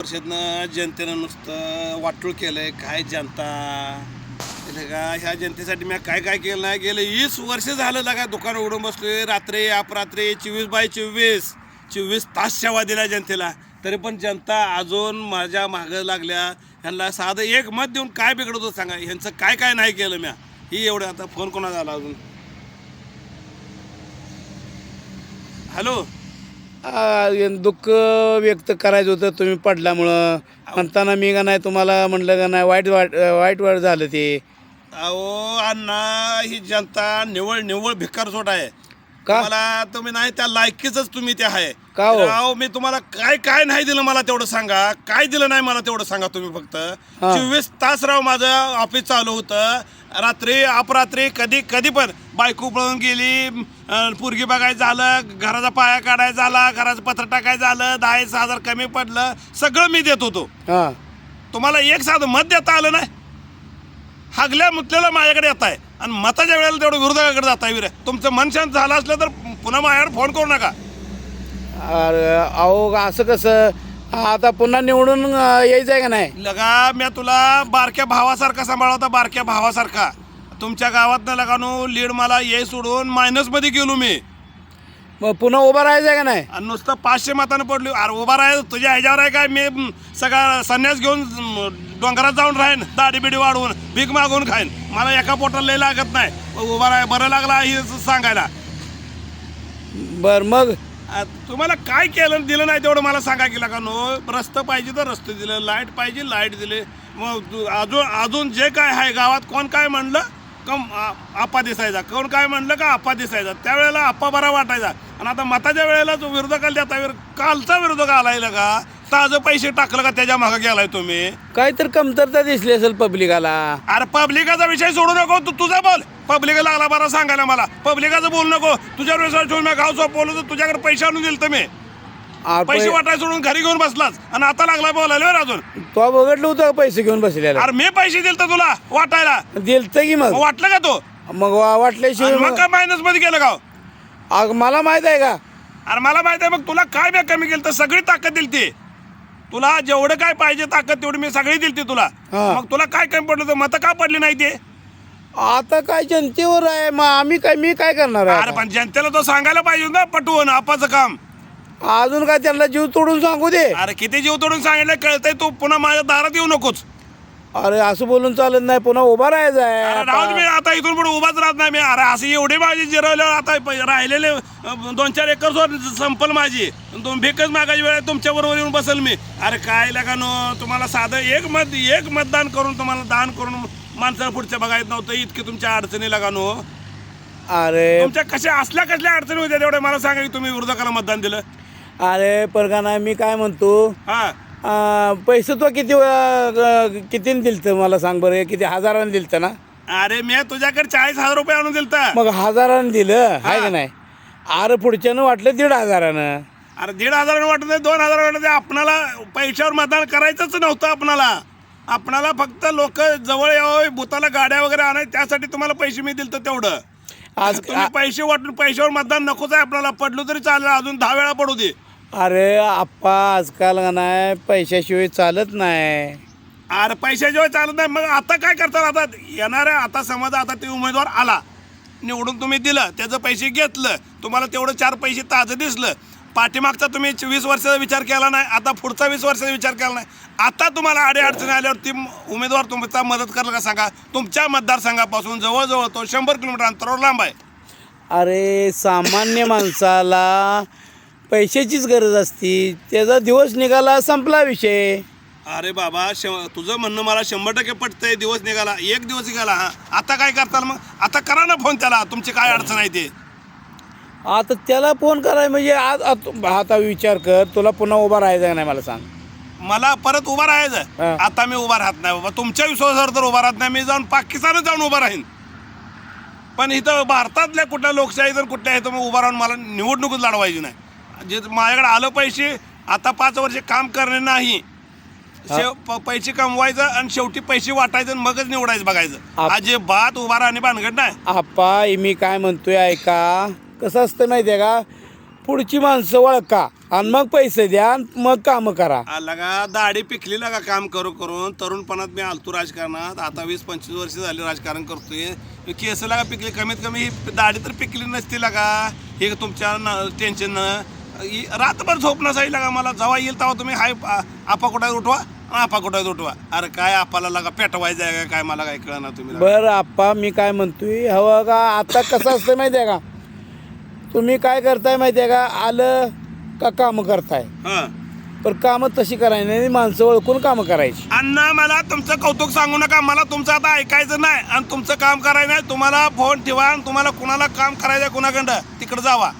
परिषदनं जनतेनं नुसतं वाटूळ केलंय. काय जनता का ह्या जनतेसाठी मी काय काय केलं नाही. गेले 20 वर्ष झालं का दुकान उघडून बसलोय. रात्री अपरात्री 24/24 तास सेवा दिल्या जनतेला. तरी पण जनता अजून माझ्या मागं लागल्या. ह्यांना साधं एक मत देऊन काय बिघडवतो सांगा. ह्यांचं काय काय नाही केलं म्या. ही एवढं आता फोन कोणा झाला अजून. हॅलो. दुःख व्यक्त करायचं होतं तुम्ही पडल्यामुळं म्हणताना मी का नाही तुम्हाला म्हटलं का नाही वाईट झालं ते. अहो अण्णा, ही जनता निव्वळ भिकार सोट आहे. का मला तुम्ही नाही त्या लायकीच तुम्ही ते आहे का हो? अहो मी तुम्हाला काय नाही दिलं मला तेवढं सांगा. काय दिलं नाही मला तेवढं सांगा तुम्ही फक्त. 24 तास राव माझं ऑफिस चालू होतं. रात्री अपरात्री कधी पण बायको पळून गेली, पोरगी बघायचं झालं, घराचा पाया काढायचा झाला, घराचं पत्र टाकायचं झालं, 10,000 कमी पडलं, सगळं मी देत होतो. तुम्हाला एक साधं मत देता आलं नाही. हागल्या मुतलेलं माझ्याकडे येत आहे आणि मताच्या वेळेला तेवढं विरोधकाकडे जात आहे. तुमचं मन शांत झालं असलं तर पुन्हा माझ्याकडे फोन करू नका. अरे अहो असं कसं आता पुन्हा निवडून यायचं आहे का नाही. लगा मी तुला बारक्या भावासारखा सांभाळवता, बारक्या भावासारखा. तुमच्या गावातनं लगानो लीड मला ये सोडून मायनसमध्ये गेलो मी. मग पुन्हा उभा राहायचं आहे का नाही. आणि नुसतं 500 मतानं पडलो. अरे उभा राहायचं तुझ्या ह्याच्यावर आहे काय. मी सगळा संन्यास घेऊन डोंगरात जाऊन राहीन, दाढी बिडी वाढवून भीक मागून खाईन. मला एका पोटाला लय लागत नाही. उभा राहाय बरं लागला हे सांगायला. बर मग तुम्हाला काय केलं दिलं नाही तेवढं मला सांगा की लगा नो. रस्तं पाहिजे तर रस्ते दिलं, लाईट पाहिजे लाईट दिले. मग अजून जे काय आहे गावात कोण काय म्हणलं कम आप्पा दिसायचा, कोण काय म्हणलं का आप्पा दिसायचा. त्यावेळेला आप्पा बरा वाटायचा. आणि आता मताच्या वेळेला जो विरोधकाला देता कालचा विरोधक आलाय का ताजं पैसे टाकलं का त्याच्या मागं गेलाय तुम्ही. काहीतरी कमतरता दिसली असेल पब्लिकाला. अरे पब्लिकाचा विषय सोडू नको. तुझा बोल. पब्लिका लागला बरा सांगायला मला. पब्लिकाचं बोलू नको. तुझ्यावर विश्वास ठेवून मी गाव सोप बोललो तर तुझ्याकडे पैसे आणून दिल तुम्ही. पैसे वाटायला सोडून घरी घेऊन बसलाच आणि आता लागला बोलायला अजून. तो बघितलं होतं पैसे घेऊन बसलेला. अरे मी पैसे दिल तर तुला वाटायला दिलतं की मग वाटलं का तो. मग वाटल्याशिवाय मग काय मायनस मध्ये गेलं का. मला माहित आहे का. अरे मला माहित आहे. मग तुला काय मी कमी केलं तर सगळी ताकद दिली ती. तुला जेवढं काय पाहिजे ताकद तेवढी मी सगळी दिली तुला. मग तुला काय कमी पडलं तर मत का पडली नाही ते. आता काय जनतेवर आहे. मग मी काय करणार आहे. अरे पण जनतेला तो सांगायला पाहिजे ना पटवून आपाचं काम. अजून काय त्यांना जीव तोडून सांगू दे. अरे किती जीव तोडून सांगितलं कळतंय. तू पुन्हा माझ्या दारात येऊ नकोच. अरे असं बोलून चालत नाही. पुन्हा उभा राहायचं अरे राहू दे, आहे. मी आता इथून पुढे उभाच राहत नाही मी. अरे असं एवढी माझी जिरवल्यावर आता राहिलेले 2-4 एकर संपल माझी. भीकच मागायची वेळ तुमच्या बरोबर येऊन बसेल मी. अरे काय लागा नो. तुम्हाला साधं एक मतदान करून तुम्हाला दान करून माणसाला पुढच्या बघायचं नव्हतं. इतकी तुमच्या अडचणी लागा नो. अरे तुमच्या कसल्या अडचणी होत्या तेवढ्या मला सांगा की तुम्ही विरोधकाला मतदान दिलं. अरे परगाना मी काय म्हणतो. हा पैसे तो कितीने दिलतं मला सांग बरं. किती हजाराने दिलतं ना. अरे मी तुझ्याकडे 40,000 रुपये आणून दिलतं. मग हजारानं दिलं आहे का नाही. अरे पुढच्यानं वाटलं 1,500. अरे 1,500 वाटत नाही, 2,000 वाटत नाही. आपणाला पैशावर मतदान करायचंच नव्हतं. आपणाला फक्त लोक जवळ यावं, बुताला गाड्या वगैरे आणाय त्यासाठी तुम्हाला पैसे मी दिलतं तेवढं. आज तुम्ही पैसे वाटून पैशावर मतदान नकोच आहे आपल्याला. पडलो तरी चालेल, अजून 10 वेळा पडू दे. अरे आप्पा आजकाल का नाही पैशाशिवाय चालत नाही. अरे पैशाशिवाय चालत नाही. मग आता काय करतात. आता येणाऱ्या आता समजा आता ते उमेदवार आला निवडून तुम्ही दिलं, त्याचं पैसे घेतलं, तुम्हाला तेवढं 4 पैसे ताजं दिसलं. पाठीमागचा तुम्ही 20 वर्षाचा विचार केला नाही. आता पुढचा 20 वर्षाचा विचार केला नाही. आता तुम्हाला अडचणी आल्यावर ती उमेदवार तुमचा मदत करला का सांगा. तुमच्या मतदारसंघापासून जवळजवळ तो 100 किलोमीटर अंतरावर लांब आहे. अरे सामान्य माणसाला पैशाचीच गरज असती. त्याचा दिवस निघाला संपला विषय. अरे बाबा तुझं म्हणणं मला 100% पटतंय. दिवस निघाला, एक दिवस निघाला. हा आता काय करताल मग. आता करा ना फोन त्याला. तुमची काय अडचण आहे ते. आता त्याला फोन कराय म्हणजे आता विचार कर. तुला पुन्हा उभा राहायचं का नाही मला सांग. मला परत उभा राहायचं. आता मी उभा राहत नाही बाबा. तुमच्या विश्वासावर तर उभा राहत नाही. मी जाऊन पाकिस्तानात जाऊन उभा राहीन. पण इथं भारतातल्या कुठल्या लोकशाही तर कुठल्या इथं मग उभा राहून मला निवडणूकच लढवायची नाही. जे माझ्याकडे आलं पैसे आता 5 वर्ष काम करणे नाही. पैसे कमवायचं आणि शेवटी पैसे वाटायचं आणि मगच निवडायचं बघायचं. अजिबात उभा राहणे भानगड नाही. आप्पा मी काय म्हणतोय ऐका. कसं असतं माहिती आहे का. पुढची माणसं ओळखा. आणि मग पैसे द्या आणि मग कामं करा. लगा दाढी पिकली लागा काम करून तरुणपणात मी आलतो राजकारणात. आता 20-25 वर्ष झाली राजकारण करतोय. केस लागा पिकली, कमीत कमी ही दाढी तर पिकली नसती लागा. हे तुमच्या टेन्शन रातभर झोप नसायची लागा. मला जेव्हा येईल तेव्हा तुम्ही हाय आपा कुठे उठवा, आपा कुठे उठवा. अरे काय आपाला लागा पेटवायचं आहे काय मला काय कळणार तुम्ही. बरं आप्पा मी काय म्हणतोय हवं का आता कसं असतं माहिती आहे का, तुम्ही काय करताय माहिती आहे का, आलं का कामं करताय. हां पण कामं तशी करायची नाही, माणसं ओळखून कामं करायची. अण्णा मला तुमचं कौतुक सांगू नका. मला तुमचं आता ऐकायचं नाही आणि तुमचं काम करायचं नाही. तुम्हाला फोन ठेवा आणि तुम्हाला कुणाला काम करायचं कुणाकडं तिकडं जावा.